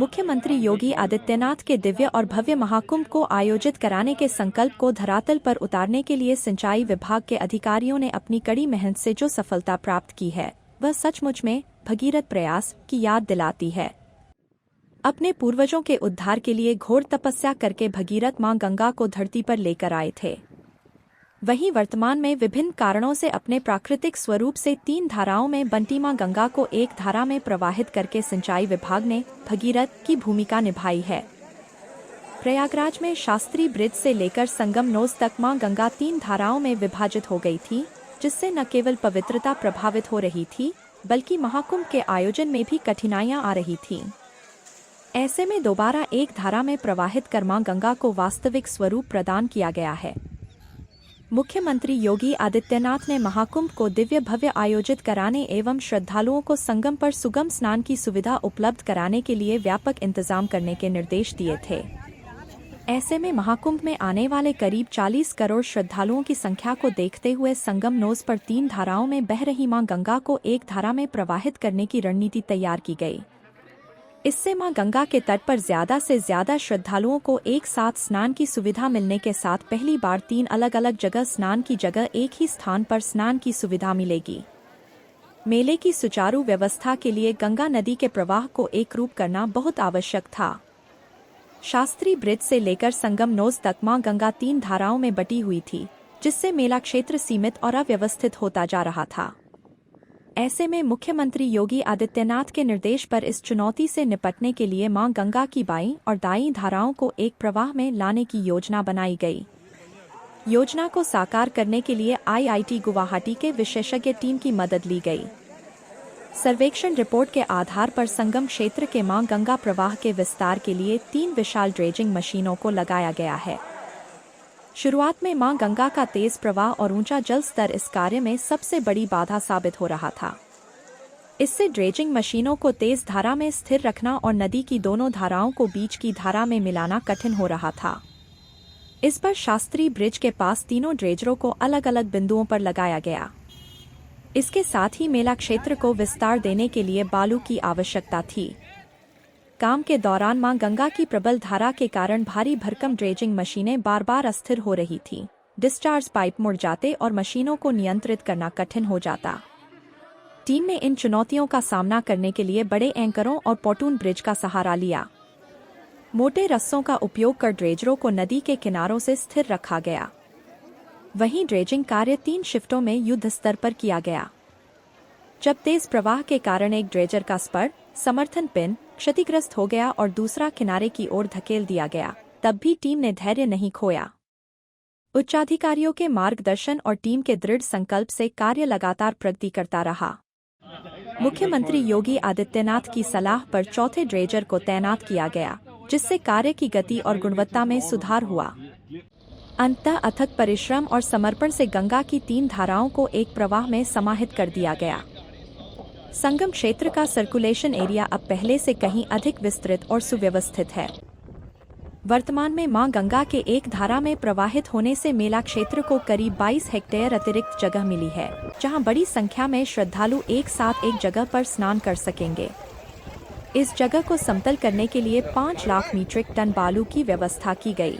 मुख्यमंत्री योगी आदित्यनाथ के दिव्य और भव्य महाकुंभ को आयोजित कराने के संकल्प को धरातल पर उतारने के लिए सिंचाई विभाग के अधिकारियों ने अपनी कड़ी मेहनत से जो सफलता प्राप्त की है, वह सचमुच में भगीरथ प्रयास की याद दिलाती है। अपने पूर्वजों के उद्धार के लिए घोर तपस्या करके भगीरथ मां गंगा को धरती पर लेकर आए थे। वहीं वर्तमान में विभिन्न कारणों से अपने प्राकृतिक स्वरूप से 3 धाराओं में बंटी मां गंगा को एक धारा में प्रवाहित करके सिंचाई विभाग ने भगीरथ की भूमिका निभाई है। प्रयागराज में शास्त्री ब्रिज से लेकर संगम नोज तक मां गंगा 3 धाराओं में विभाजित हो गई थी, जिससे न केवल पवित्रता प्रभावित हो रही थी, बल्कि महाकुंभ के आयोजन में भी कठिनाइयां आ रही थीं। ऐसे में दोबारा एक धारा में प्रवाहित कर मां गंगा को वास्तविक स्वरूप प्रदान किया गया है। मुख्यमंत्री योगी आदित्यनाथ ने महाकुंभ को दिव्य भव्य आयोजित कराने एवं श्रद्धालुओं को संगम पर सुगम स्नान की सुविधा उपलब्ध कराने के लिए व्यापक इंतजाम करने के निर्देश दिए थे। ऐसे में महाकुंभ में आने वाले करीब 40 करोड़ श्रद्धालुओं की संख्या को देखते हुए संगम नोज पर 3 धाराओं में बह रही मां गंगा को एक धारा में प्रवाहित करने की रणनीति तैयार की गई। इससे मां गंगा के तट पर ज्यादा से ज्यादा श्रद्धालुओं को एक साथ स्नान की सुविधा मिलने के साथ पहली बार 3 अलग अलग जगह स्नान की जगह एक ही स्थान पर स्नान की सुविधा मिलेगी। मेले की सुचारू व्यवस्था के लिए गंगा नदी के प्रवाह को एक रूप करना बहुत आवश्यक था। शास्त्री ब्रिज से लेकर संगम नोज तक मां गंगा 3 धाराओं में बटी हुई थी, जिससे मेला क्षेत्र सीमित और अव्यवस्थित होता जा रहा था। ऐसे में मुख्यमंत्री योगी आदित्यनाथ के निर्देश पर इस चुनौती से निपटने के लिए मां गंगा की बाईं और दाईं धाराओं को एक प्रवाह में लाने की योजना बनाई गई। योजना को साकार करने के लिए IIT गुवाहाटी के विशेषज्ञ टीम की मदद ली गई। सर्वेक्षण रिपोर्ट के आधार पर संगम क्षेत्र के मां गंगा प्रवाह के विस्तार के लिए 3 विशाल ड्रेजिंग मशीनों को लगाया गया है। शुरुआत में मां गंगा का तेज प्रवाह और ऊंचा जल स्तर इस कार्य में सबसे बड़ी बाधा साबित हो रहा था। इससे ड्रेजिंग मशीनों को तेज धारा में स्थिर रखना और नदी की दोनों धाराओं को बीच की धारा में मिलाना कठिन हो रहा था। इस पर शास्त्री ब्रिज के पास तीनों ड्रेजरों को अलग अलग बिंदुओं पर लगाया गया। इसके साथ ही मेला क्षेत्र को विस्तार देने के लिए बालू की आवश्यकता थी। काम के दौरान मां गंगा की प्रबल धारा के कारण भारी भरकम ड्रेजिंग मशीनें बार बार अस्थिर हो रही थीं। डिस्चार्ज पाइप मुड़ जाते और मशीनों को नियंत्रित करना कठिन हो जाता। टीम ने इन चुनौतियों का सामना करने के लिए बड़े एंकरों और पोटून ब्रिज का सहारा लिया। मोटे रस्सों का उपयोग कर ड्रेजरों को नदी के किनारों से स्थिर रखा गया। वहीं ड्रेजिंग कार्य 3 शिफ्टों में युद्ध स्तर पर किया गया। जब तेज प्रवाह के कारण एक ड्रेजर का स्पर समर्थन पिन क्षतिग्रस्त हो गया और दूसरा किनारे की ओर धकेल दिया गया, तब भी टीम ने धैर्य नहीं खोया। उच्चाधिकारियों के मार्गदर्शन और टीम के दृढ़ संकल्प से कार्य लगातार प्रगति करता रहा। मुख्यमंत्री योगी आदित्यनाथ की सलाह पर चौथे ड्रेजर को तैनात किया गया, जिससे कार्य की गति और गुणवत्ता में सुधार हुआ। अंततः अथक परिश्रम और समर्पण से गंगा की 3 धाराओं को एक प्रवाह में समाहित कर दिया गया। संगम क्षेत्र का सर्कुलेशन एरिया अब पहले से कहीं अधिक विस्तृत और सुव्यवस्थित है। वर्तमान में मां गंगा के एक धारा में प्रवाहित होने से मेला क्षेत्र को करीब 22 हेक्टेयर अतिरिक्त जगह मिली है, जहां बड़ी संख्या में श्रद्धालु एक साथ एक जगह पर स्नान कर सकेंगे। इस जगह को समतल करने के लिए 5 लाख मीट्रिक टन बालू की व्यवस्था की गई।